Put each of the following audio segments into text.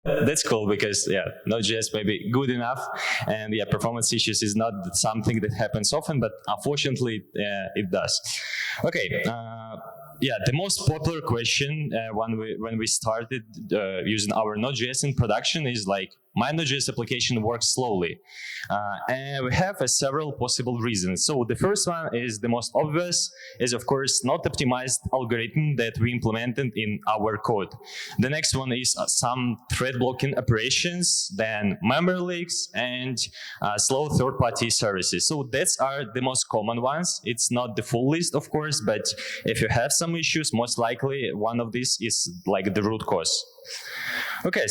That's cool because Node.js may be good enough, and performance issues is not something that happens often, but unfortunately it does. Okay. The most popular question when we started using our Node.js in production is like, my Node.js application works slowly. And we have several possible reasons. So the first one is the most obvious, is of course not optimized algorithm that we implemented in our code. The next one is some thread blocking operations, then memory leaks, and slow third-party services. So that's are the most common ones. It's not the full list, of course, but if you have some issues, most likely one of these is like the root cause. Okay,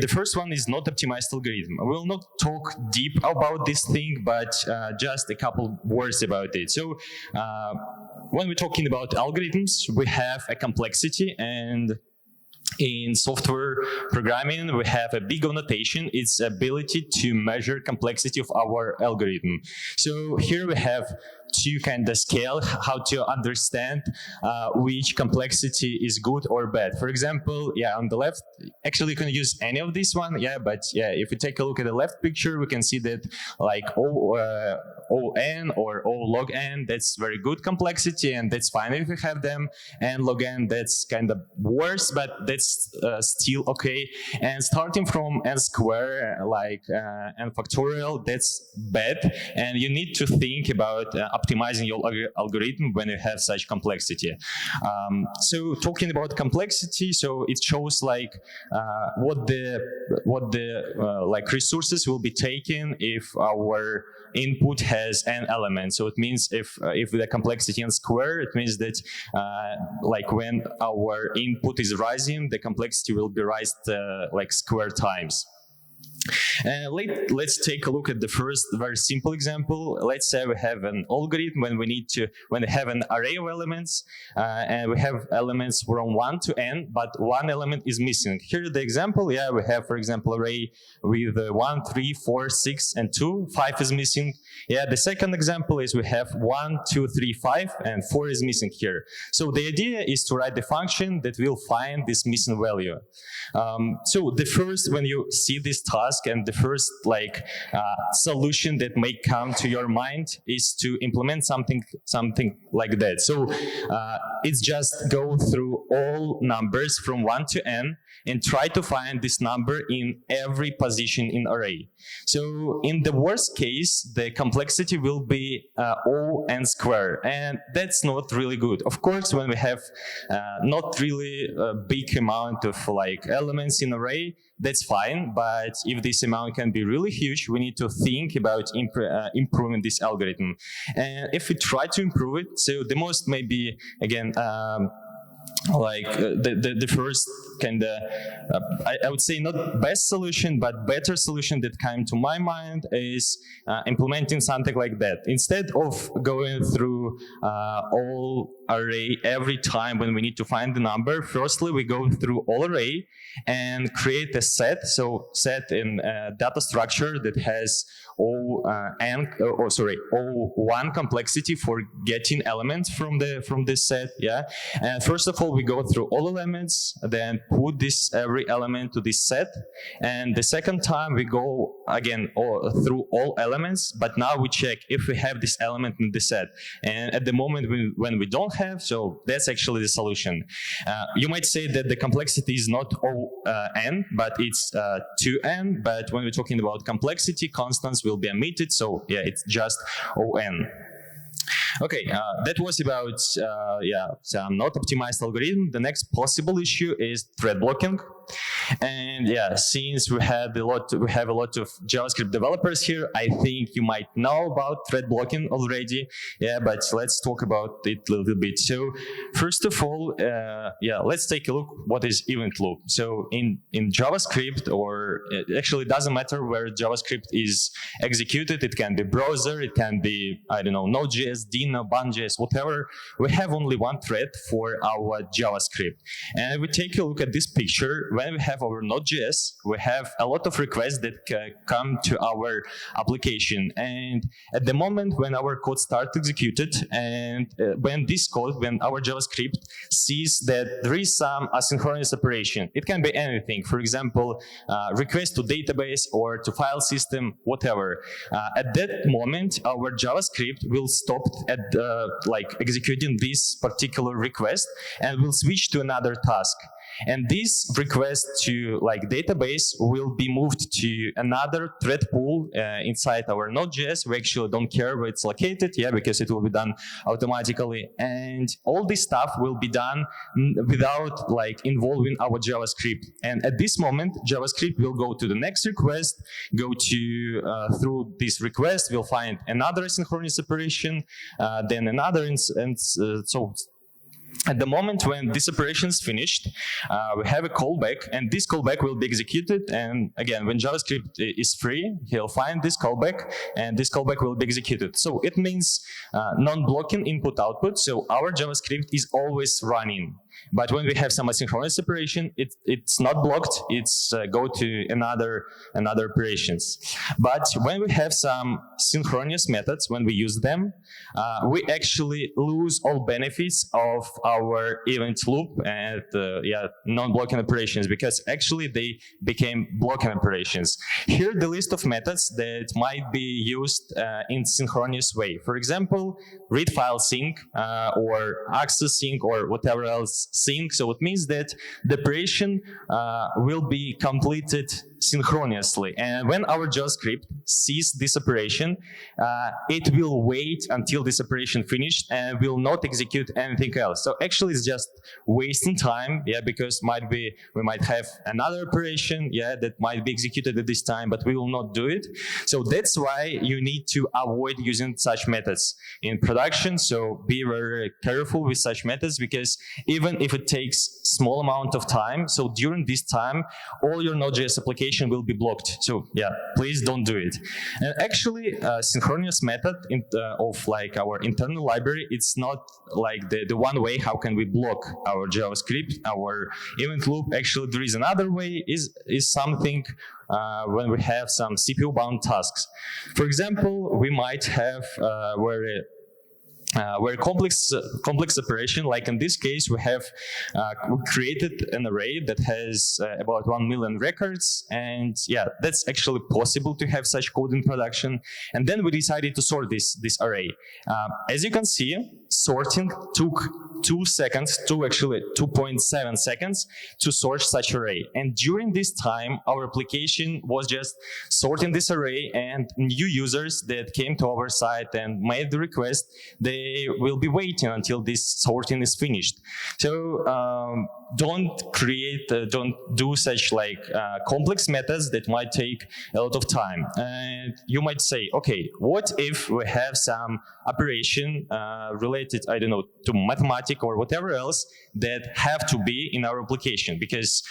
the first one is not optimized algorithm. I will not talk deep about this thing, but just a couple words about it. So when we're talking about algorithms, we have a complexity, and in software programming, we have a big annotation. It's ability to measure complexity of our algorithm. So here we have two kind of scale, how to understand which complexity is good or bad. For example, on the left, actually you can use any of this one, but if we take a look at the left picture, we can see that like O(n) or O log n, that's very good complexity, and that's fine if we have them. And log n, that's kind of worse, but that's still okay. And starting from n square, like n factorial, that's bad, and you need to think about optimizing your algorithm when you have such complexity. So talking about complexity, so it shows like what the like resources will be taken if our input has n elements. So it means if the complexity n square, it means that like when our input is rising, the complexity will be raised like square times. Let's take a look at the first very simple example. Let's say we have an algorithm when we have an array of elements, and we have elements from 1 to n, but one element is missing. Here the example, we have, for example, array with 1, 3, 4, 6, and 2. 5 is missing. The second example is we have 1, 2, 3, 5, and 4 is missing here. So the idea is to write the function that will find this missing value. So the first, when you see this task, and the first like solution that may come to your mind is to implement something like that. So it's just go through all numbers from 1 to n and try to find this number in every position in array. So in the worst case, the complexity will be O(n) square, and that's not really good. Of course, when we have not really a big amount of like elements in array, that's fine, but if this amount can be really huge, we need to think about improving this algorithm. And if we try to improve it, so the most maybe, again, like the first kind of, I would say not best solution, but better solution that came to my mind is implementing something like that. Instead of going through all array every time when we need to find the number, firstly we go through all array and create a set. So set in a data structure that has O(1) complexity for getting elements from this set. And first of all, we go through all elements, then put every element to this set, and the second time we go again through all elements, but now we check if we have this element in the set. And at the moment when we don't have, so that's actually the solution. You might say that the complexity is not O(n), but it's 2n. But when we're talking about complexity, constants will be omitted, so it's just O(n). Okay, that was about some not optimized algorithm. The next possible issue is thread blocking. And since we have a lot of JavaScript developers here, I think you might know about thread blocking already. But let's talk about it a little bit. So first of all, let's take a look what is event loop. So in JavaScript, or it actually doesn't matter where JavaScript is executed. It can be browser, it can be, I don't know, Node.js, Dino, Bun.js, whatever, we have only one thread for our JavaScript. And if we take a look at this picture, when we have our Node.js, we have a lot of requests that come to our application. And at the moment when our code starts executed, and when our JavaScript sees that there is some asynchronous operation, it can be anything. For example, request to database or to file system, whatever. At that moment, our JavaScript will stop at executing this particular request and will switch to another task. And this request to database will be moved to another thread pool inside our Node.js. We actually don't care where it's located, because it will be done automatically. And all this stuff will be done without involving our JavaScript. And at this moment, JavaScript will go to the next request, go to through this request, we'll find another asynchronous operation, then another, and so at the moment when this operation is finished, we have a callback, and this callback will be executed. And again, when JavaScript is free, he'll find this callback, and this callback will be executed. So it means non-blocking input-output. So our JavaScript is always running. But when we have some asynchronous operation, it's not blocked. It's go to another operations. But when we have some synchronous methods, when we use them, we actually lose all benefits of our event loop and non-blocking operations, because actually they became blocking operations. Here the list of methods that might be used in synchronous way. For example, read file sync or access sync or whatever else sync. So it means that the operation will be completed synchronously. And when our JavaScript sees this operation, it will wait until this operation finished and will not execute anything else. So actually it's just wasting time, because we might have another operation, that might be executed at this time, but we will not do it. So that's why you need to avoid using such methods in production. So be very careful with such methods, because even if it takes small amount of time, so during this time, all your Node.js application will be blocked. So please don't do it. And actually, synchronous method of our internal library, it's not the one way how can we block our JavaScript, our event loop. Actually, there is another way, is something when we have some CPU-bound tasks. For example, we might have very complex operation. Like in this case, we have created an array that has about 1 million records, and that's actually possible to have such code in production. And then we decided to sort this array. As you can see, sorting took 2 seconds, actually 2.7 seconds to sort such array. And during this time, our application was just sorting this array, and new users that came to our site and made the request, they will be waiting until this sorting is finished. So don't do such complex methods that might take a lot of time. And you might say, okay, what if we have some operation related, I don't know, to mathematics or whatever else that have to be in our application? Because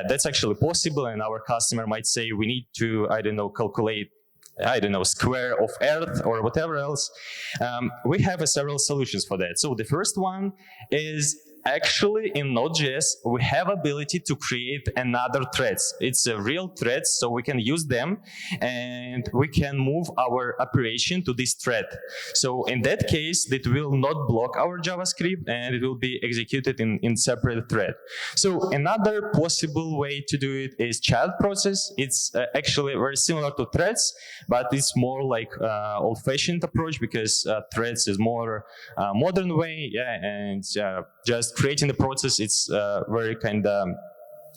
that's actually possible, and our customer might say we need to, I don't know, calculate square of earth or whatever else. We have several solutions for that. So the first one is actually in Node.js, we have ability to create another threads. It's a real threads, so we can use them and we can move our operation to this thread. So in that case, it will not block our JavaScript and it will be executed in separate thread. So another possible way to do it is child process. It's actually very similar to threads, but it's more like old-fashioned approach, because threads is more modern way, and just creating the process, it's very kind of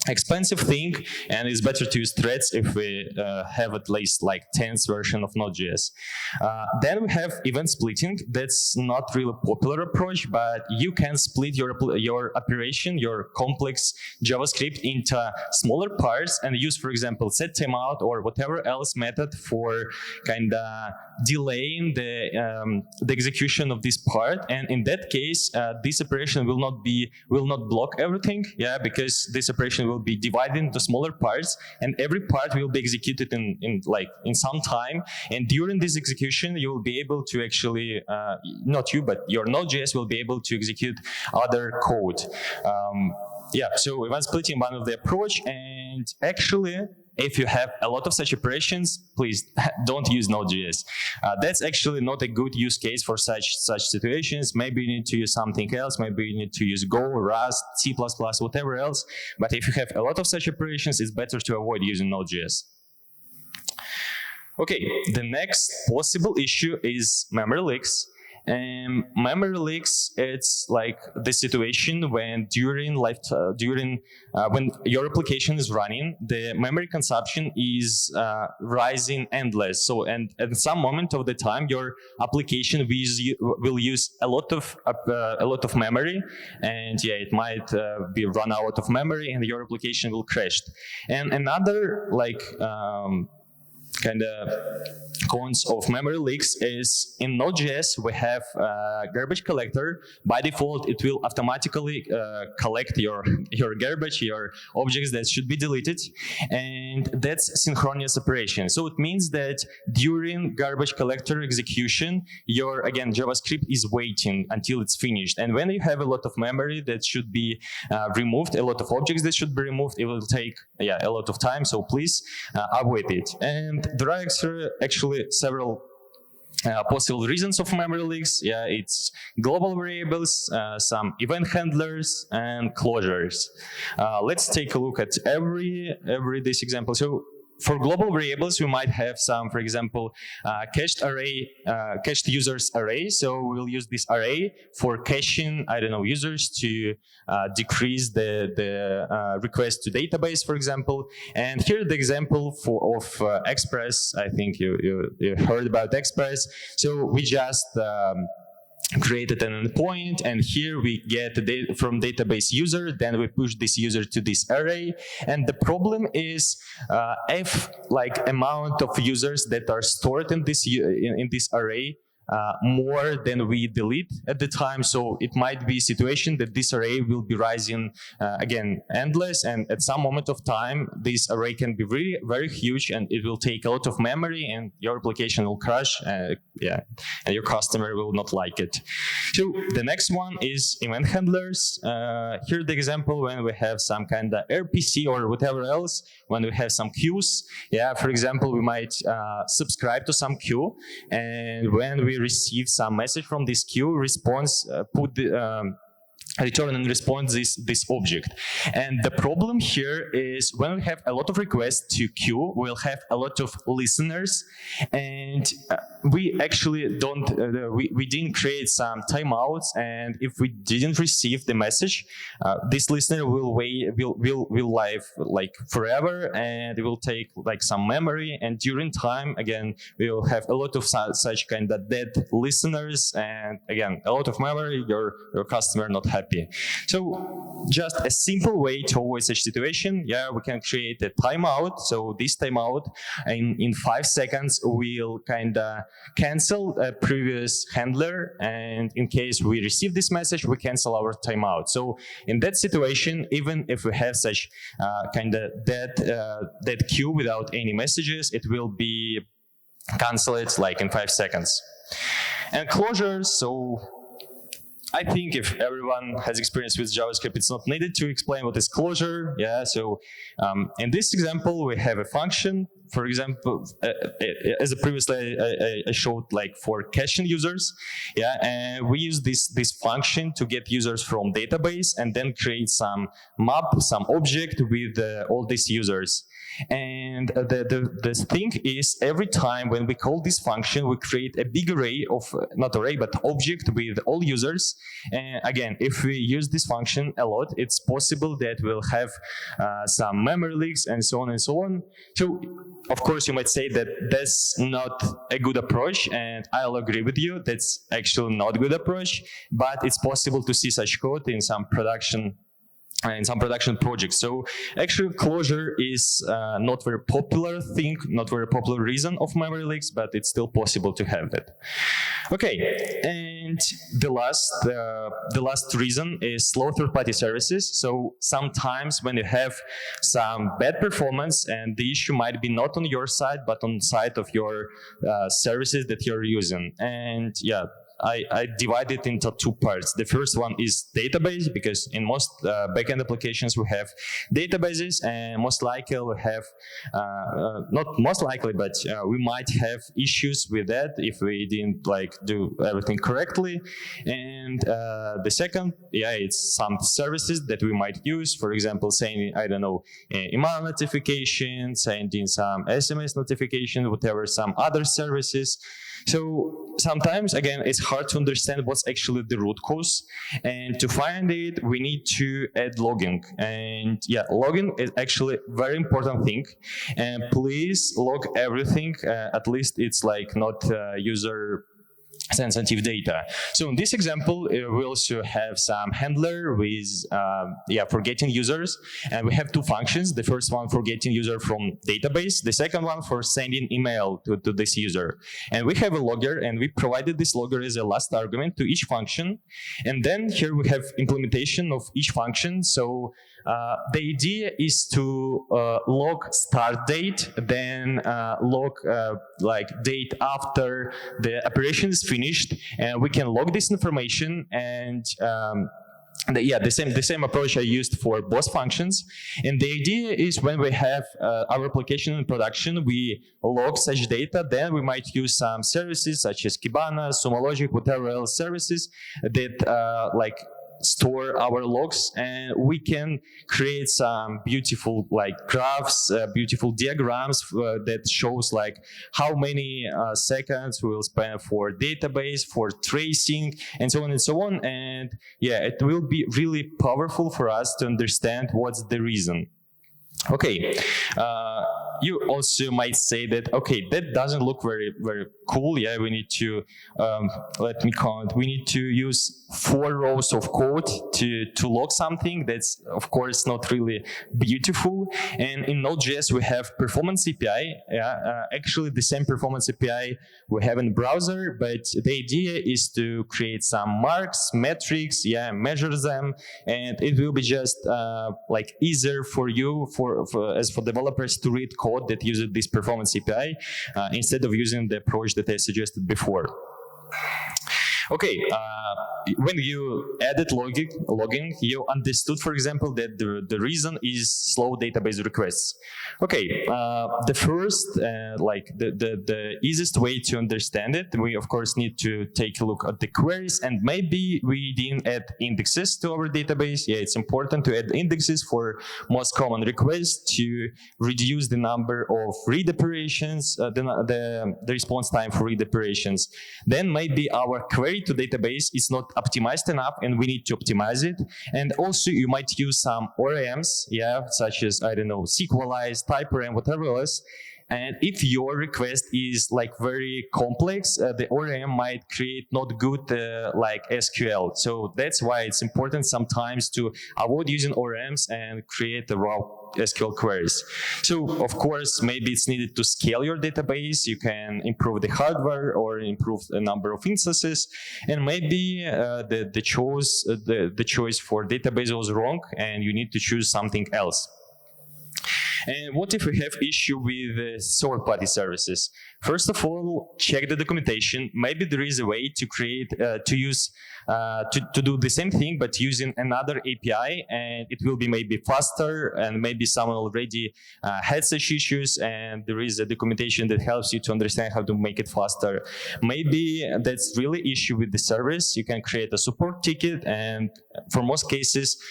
expensive thing, and it's better to use threads if we have at least 10th version of Node.js. Then we have event splitting. That's not really popular approach, but you can split your operation, your complex JavaScript, into smaller parts and use, for example, set timeout or whatever else method for kind of delaying the execution of this part. And in that case, this operation will not block everything, because this operation operation will be divided into smaller parts, and every part will be executed in some time. And during this execution, you will be able to actually, not you, but your Node.js will be able to execute other code. So event splitting one of the approach, and actually, if you have a lot of such operations, please don't use Node.js. That's actually not a good use case for such situations. Maybe you need to use something else. Maybe you need to use Go, Rust, C++, whatever else. But if you have a lot of such operations, it's better to avoid using Node.js. Okay, the next possible issue is memory leaks. And memory leaks, it's like the situation when when your application is running, the memory consumption is rising endless. So, and at some moment of the time, your application will use a lot of memory, and it might be run out of memory, and your application will crash. And another kind of cons of memory leaks is in Node.js we have a garbage collector. By default, it will automatically collect your garbage, your objects that should be deleted, and that's synchronous operation. So it means that during garbage collector execution, your JavaScript is waiting until it's finished. And when you have a lot of memory that should be removed, a lot of objects that should be removed, it will take a lot of time. So please avoid it. And there are actually several possible reasons of memory leaks. It's global variables, some event handlers, and closures. Let's take a look at every this example. So for global variables, we might have some, for example, cached users array. So we'll use this array for caching, users to decrease the request to database, for example. And here the example of Express. I think you heard about Express. So we just created an endpoint, and here we get the data from database user, then we push this user to this array. And the problem is if amount of users that are stored in this array more than we delete at the time. So it might be a situation that this array will be rising endless, and at some moment of time this array can be really very huge, and it will take a lot of memory, and your application will crash, and your customer will not like it. So the next one is event handlers. Here the example when we have some kind of RPC or whatever else, when we have some queues. For example, we might subscribe to some queue, and when we receive some message from this queue, return and response this object. And the problem here is when we have a lot of requests to queue, we'll have a lot of listeners, and we actually don't we didn't create some timeouts, and if we didn't receive the message, this listener will live forever, and it will take some memory, and during time we will have a lot of such kind of dead listeners, and a lot of memory, your customer not happy. So just a simple way to avoid such situation, we can create a timeout. So this timeout in 5 seconds will cancel a previous handler, and in case we receive this message, we cancel our timeout. So in that situation, even if we have such dead queue without any messages, it will be cancelled in 5 seconds. And closures, so I think if everyone has experience with JavaScript, it's not needed to explain what is closure. So in this example, we have a function. For example, as previously I showed, for caching users, and we use this function to get users from database and then create some map, some object with all these users. And the thing is, every time when we call this function, we create a big array of, not array, but object with all users. And again, if we use this function a lot, it's possible that we'll have some memory leaks and so on and so on. So, of course, you might say that that's not a good approach, and I'll agree with you, that's actually not a good approach, but it's possible to see such code in some production in some production projects. So actually Clojure is not very popular thing, not very popular reason of memory leaks, but it's still possible to have that. Okay, and the last reason is slow third-party services. So sometimes when you have some bad performance, and the issue might be not on your side, but on the side of your services that you're using. And yeah, I divide it into two parts. The first one is database, because in most backend applications we have databases, and most likely we have, not most likely, but we might have issues with that if we didn't like do everything correctly. And the second, it's some services that we might use, for example, saying, I don't know, email notification, sending some SMS notification, whatever, some other services. So sometimes, again, it's hard to understand what's actually the root cause. And to find it, we need to add logging. And yeah, logging is actually a very important thing. And please log everything. At least it's like not user sensitive data. So in this example, we also have some handler with for getting users, and we have two functions. The first one for getting user from database, the second one for sending email to this user. And we have a logger, and we provided this logger as a last argument to each function. And then here we have implementation of each function. So the idea is to log start date, then log like date after the operation is finished, and we can log this information. And the same approach I used for both functions. And the idea is when we have our application in production, we log such data. Then we might use some services such as Kibana, Sumo Logic, whatever else services that like store our logs, and we can create some beautiful like graphs, beautiful diagrams that shows like how many seconds we will spend for database, for tracing, and so on and so on. And yeah, it will be really powerful for us to understand what's the reason. Okay, you also might say that, okay, that doesn't look very, very cool. Yeah, we need to, let me count, we need to use 4 rows of code to log something. That's, of course, not really beautiful. And in Node.js, we have performance API. Actually, the same performance API we have in browser, but the idea is to create some marks, metrics, measure them, and it will be just like easier for you, for developers to read code that uses this performance API instead of using the approach that I suggested before. Okay, when you added logging, you understood, for example, that the reason is slow database requests. Okay, the first, like the easiest way to understand it, we of course need to take a look at the queries, and maybe we didn't add indexes to our database. Yeah, it's important to add indexes for most common requests to reduce the number of read operations, the response time for read operations. Then maybe our query to database is not optimized enough, and we need to optimize it. And also you might use some ORMs, such as, I don't know, SQLize, TypeORM, whatever else. And if your request is like very complex, the ORM might create not good like SQL. So that's why it's important sometimes to avoid using ORMs and create the raw SQL queries. So of course, maybe it's needed to scale your database. You can improve the hardware or improve the number of instances. And maybe the choice for database was wrong, and you need to choose something else. And what if we have issue with third-party services? First of all, check the documentation. Maybe there is a way to create, to do the same thing, but using another API, and it will be maybe faster, and maybe someone already had such issues, and there is a documentation that helps you to understand how to make it faster. Maybe that's really issue with the service. You can create a support ticket, and for most cases,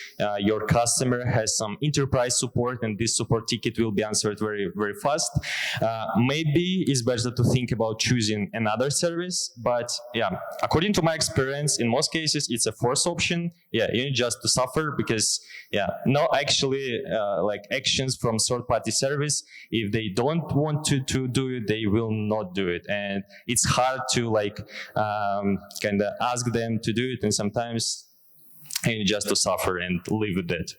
your customer has some enterprise support, and this support ticket will be answered very, very fast. Maybe it's better to think about choosing another service, but according to my experience, in most cases, it's a forced option. You need just to suffer, because no actually like actions from third-party service. If they don't want to do it, they will not do it, and it's hard to like kind of ask them to do it, and sometimes and just to suffer and live with that.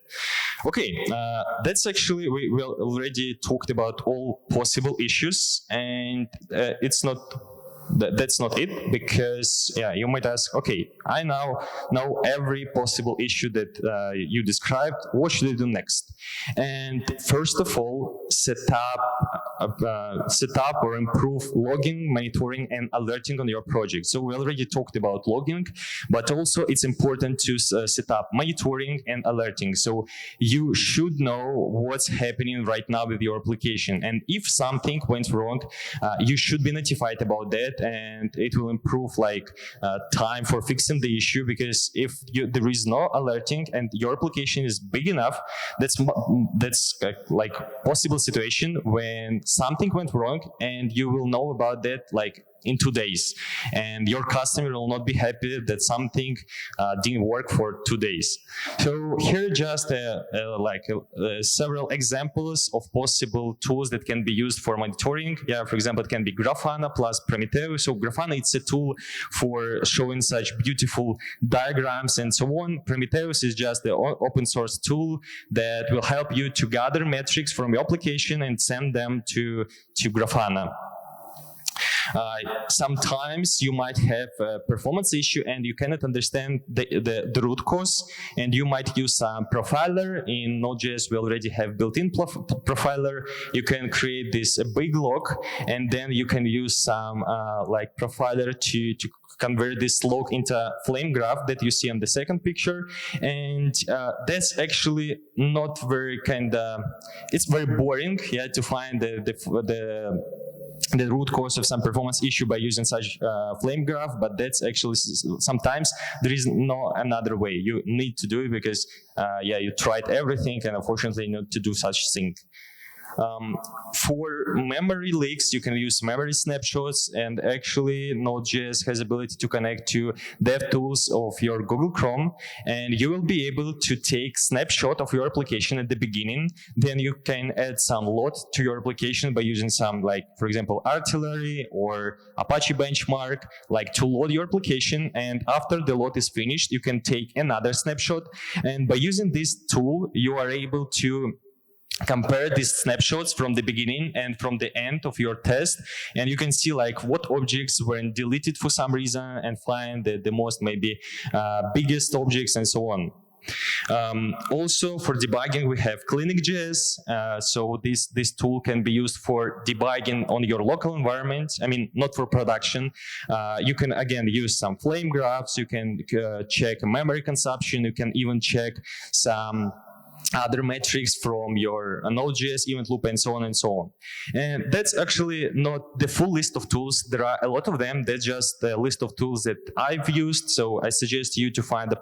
Okay, that's actually, we already talked about all possible issues, and it's not that's not it, because you might ask, okay, I now know every possible issue that you described. What should I do next? And first of all, set up or improve logging, monitoring, and alerting on your project. So we already talked about logging, but also it's important to set up monitoring and alerting. So you should know what's happening right now with your application, and if something went wrong, you should be notified about that, and it will improve time for fixing the issue. Because if there is no alerting and your application is big enough, that's like possible situation when something went wrong, and you will know about that in 2 days, and your customer will not be happy that something didn't work for 2 days. So here just several examples of possible tools that can be used for monitoring. For example, it can be Grafana plus Prometheus. So Grafana, it's a tool for showing such beautiful diagrams and so on. Prometheus is just the open source tool that will help you to gather metrics from your application and send them to Grafana. Sometimes you might have a performance issue and you cannot understand the root cause, and you might use some profiler. In Node.js, we already have built-in profiler. You can create this big log, and then you can use some profiler to convert this log into a flame graph that you see on the second picture. And that's actually not very it's very boring, to find the root cause of some performance issue by using such flame graph, but that's actually sometimes there is no another way. You need to do it because you tried everything, and unfortunately you need to do such thing. For memory leaks, you can use memory snapshots, and actually Node.js has ability to connect to DevTools of your Google Chrome, and you will be able to take snapshot of your application at the beginning. Then you can add some load to your application by using some, for example, artillery or Apache benchmark, to load your application. And after the load is finished, you can take another snapshot. And by using this tool, you are able to compare these snapshots from the beginning and from the end of your test, and you can see what objects were deleted for some reason, and find the most maybe biggest objects and so on. Also for debugging, we have Clinic.js. So this tool can be used for debugging on your local environment. I mean, not for production. You can again use some flame graphs. You can check memory consumption. You can even check some other metrics from your Node.js event loop, and so on and so on. And that's actually not the full list of tools. There are a lot of them. That's just a list of tools that I've used. So I suggest you to find the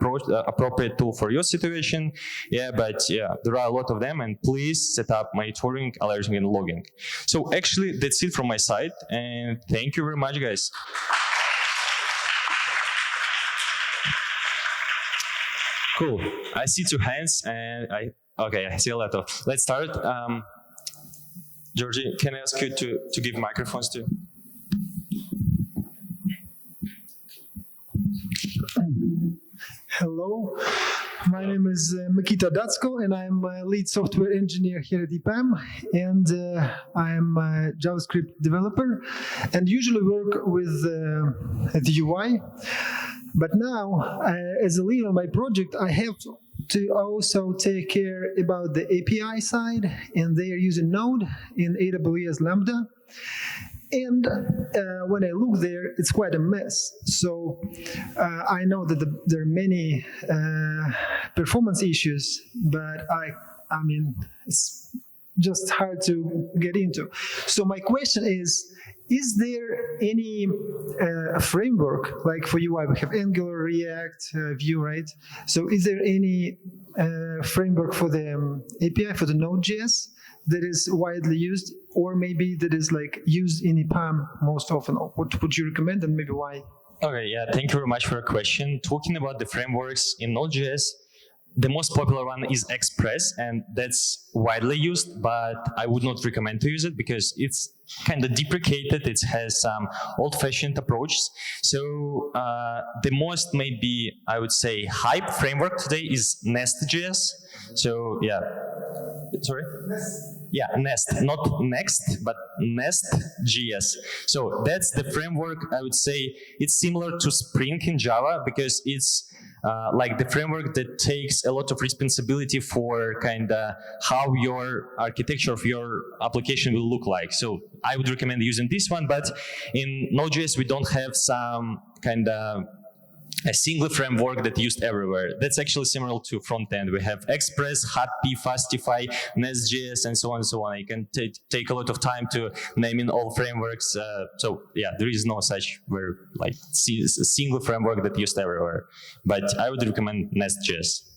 appropriate tool for your situation. There are a lot of them, and please set up monitoring, alerting, and logging. So actually, that's it from my side, and thank you very much, guys. Cool. I see 2 hands, and I see a lot of. Let's start. Georgie, can I ask you to give microphones to? Hello, my name is Mikita Datsko, and I'm a lead software engineer here at EPAM, and I'm a JavaScript developer, and usually work with the UI. But now, as a lead on my project, I have to also take care about the API side, and they are using Node in AWS Lambda. And when I look there, it's quite a mess. So I know that there are many performance issues, but I mean, it's just hard to get into. So my question is there any framework, like for UI, we have Angular, React, Vue, right? So is there any framework for the API, for the Node.js that is widely used, or maybe that is used in EPAM most often? What would you recommend, and maybe why? Okay, thank you very much for your question. Talking about the frameworks in Node.js, the most popular one is Express, and that's widely used, but I would not recommend to use it because it's kind of deprecated. It has some old-fashioned approaches. So the most, maybe I would say, hype framework today is Nest.js. So yeah, sorry? Yeah, Nest, not Next, but Nest.js. So that's the framework. I would say it's similar to Spring in Java because it's like the framework that takes a lot of responsibility for kind of how your architecture of your application will look like. So I would recommend using this one, but in Node.js we don't have some kind of a single framework that used everywhere. That's actually similar to front end. We have Express, Happy, Fastify, Nest.js, and so on and so on. You can take a lot of time to naming all frameworks. So yeah, there is no such where like a single framework that used everywhere. But I would recommend Nest.js.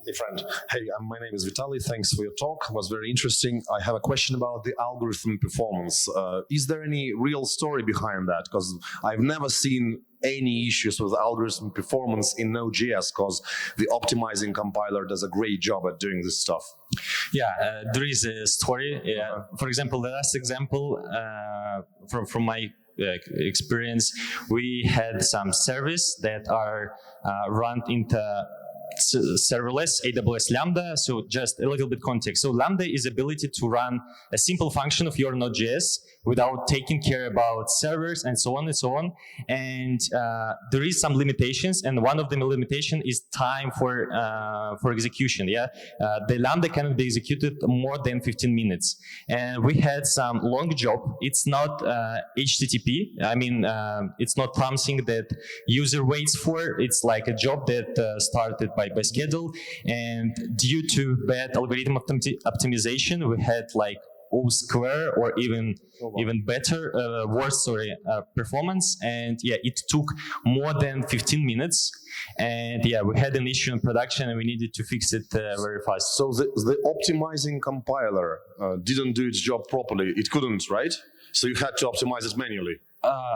Hey friend, hey, my name is Vitaly. Thanks for your talk. It was very interesting. I have a question about the algorithm performance. Is there any real story behind that? Because I've never seen any issues with algorithm performance in Node.js because the optimizing compiler does a great job at doing this stuff. Yeah, there is a story. Yeah. For example, the last example from my experience, we had some service that are run into serverless AWS Lambda. So just a little bit context. So Lambda is ability to run a simple function of your Node.js without taking care about servers and so on and so on. And there is some limitations, and one of the limitations is time for execution. Yeah, the Lambda cannot be executed more than 15 minutes. And we had some long job. It's not HTTP. I mean, it's not something that user waits for. It's like a job that started by schedule. And due to bad algorithm optimization, we had like O square or even better, worse, performance. And yeah, it took more than 15 minutes. And yeah, we had an issue in production and we needed to fix it very fast. So the optimizing compiler didn't do its job properly. It couldn't, right? So you had to optimize it manually.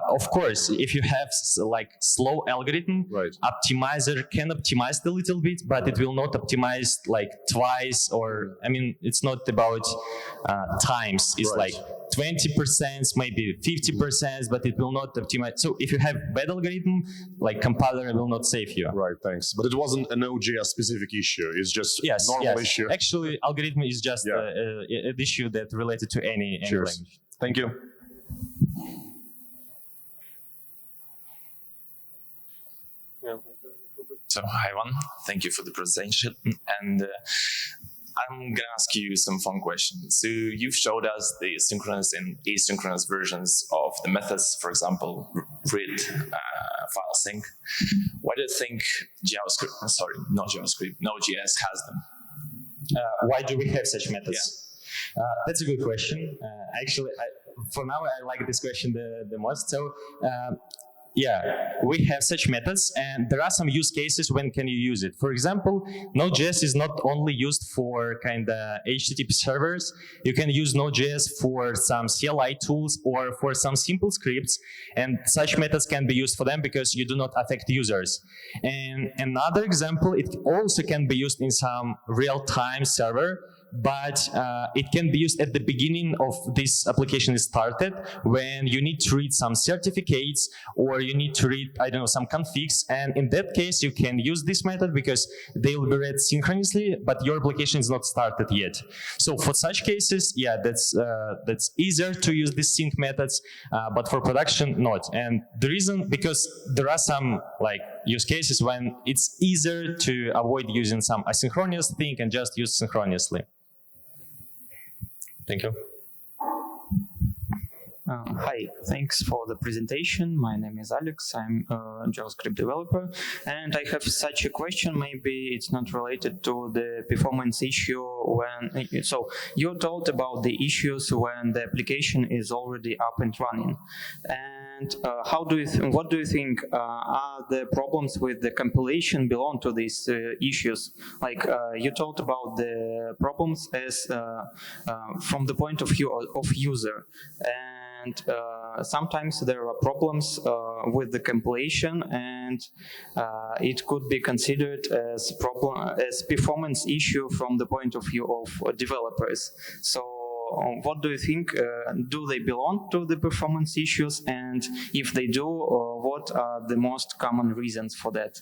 Of course, if you have like slow algorithm, right, optimizer can optimize a little bit, but it will not optimize like twice, or I mean, it's not about times. It's right, like 20%, maybe 50%, but it will not optimize. So if you have bad algorithm, like compiler will not save you. Right, thanks. But it wasn't a Node.js specific issue. It's just normal issue. Actually, algorithm is just an issue that related to any language. Thank you. So, hi everyone, thank you for the presentation, and I'm going to ask you some fun questions. So you've showed us the synchronous and asynchronous versions of the methods, for example, read, file sync. Why do you think Node.js has them? Why do we have such methods? Yeah. That's a good question. Actually, for now, I like this question the most. So, yeah, we have such methods, and there are some use cases when can you use it. For example, Node.js is not only used for kind of HTTP servers. You can use Node.js for some CLI tools or for some simple scripts, and such methods can be used for them because you do not affect users. And another example, it also can be used in some real-time server, but it can be used at the beginning of this application is started when you need to read some certificates or you need to read, I don't know, some configs. And in that case, you can use this method because they will be read synchronously, but your application is not started yet. So for such cases, yeah, that's easier to use these sync methods, but for production, not. And the reason, because there are some like use cases when it's easier to avoid using some asynchronous thing and just use synchronously. Thank you. Hi, thanks for the presentation. My name is Alex. I'm a JavaScript developer, and I have such a question. Maybe it's not related to the performance issue when. So you told about the issues when the application is already up and running, and what do you think are the problems with the compilation belong to these issues? Like you talked about the problems as from the point of view of user. and sometimes there are problems with the compilation, and it could be considered as performance issue from the point of view of developers. So what do you think? Do they belong to the performance issues? And if they do, what are the most common reasons for that?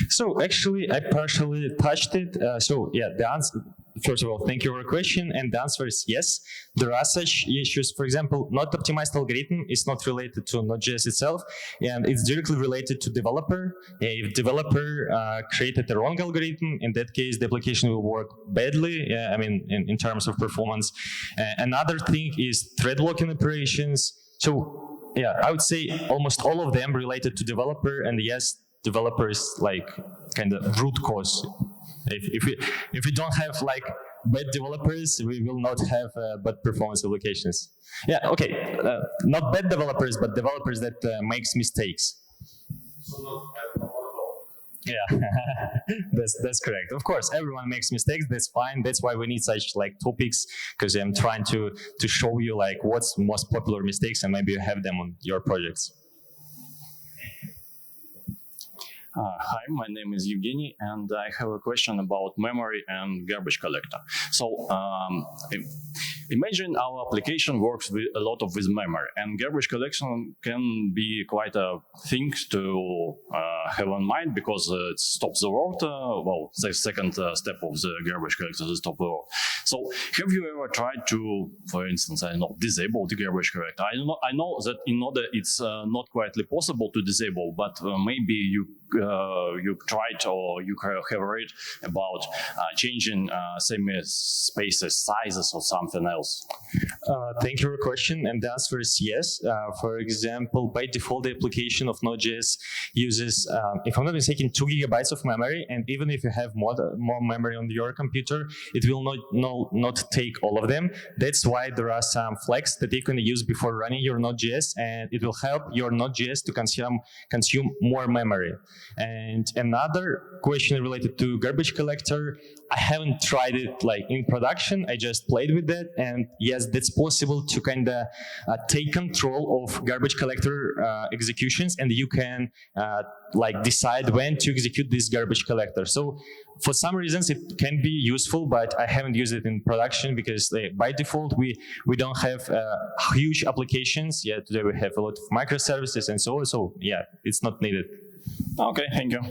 So actually, I partially touched it. The answer. First of all, thank you for your question, and the answer is yes. There are such issues. For example, not optimized algorithm is not related to Node.js itself, and it's directly related to developer. If developer created the wrong algorithm, in that case, the application will work badly. In terms of performance. Another thing is thread locking operations. So I would say almost all of them related to developer, and yes, developer is like kind of root cause. If we don't have like bad developers, we will not have bad performance applications. Not bad developers, but developers that makes mistakes. Yeah, that's correct. Of course, everyone makes mistakes. That's fine. That's why we need such like topics, because I'm trying to show you like what's most popular mistakes, and maybe you have them on your projects. Hi, my name is Evgeny, and I have a question about memory and garbage collector. So imagine our application works with a lot with memory, and garbage collection can be quite a thing to have in mind, because it stops the world. The second step of the garbage collector is stop the world. So have you ever tried to, for instance, disable the garbage collector? I know that in Node it's not quite possible to disable, but maybe you tried, or you have read about changing semi-spaces, sizes, or something else. Thank you for your question, and the answer is yes. For example, by default, the application of Node.js uses, if I'm not mistaken, 2 gigabytes of memory, and even if you have more memory on your computer, it will not take all of them. That's why there are some flags that you can use before running your Node.js, and it will help your Node.js to consume more memory. And another question related to garbage collector, I haven't tried it like in production. I just played with that, and yes, that's possible to kind of take control of garbage collector executions, and you can decide when to execute this garbage collector. So for some reasons it can be useful, but I haven't used it in production because by default we don't have huge applications. Today we have a lot of microservices and so on. So it's not needed. Okay, thank you.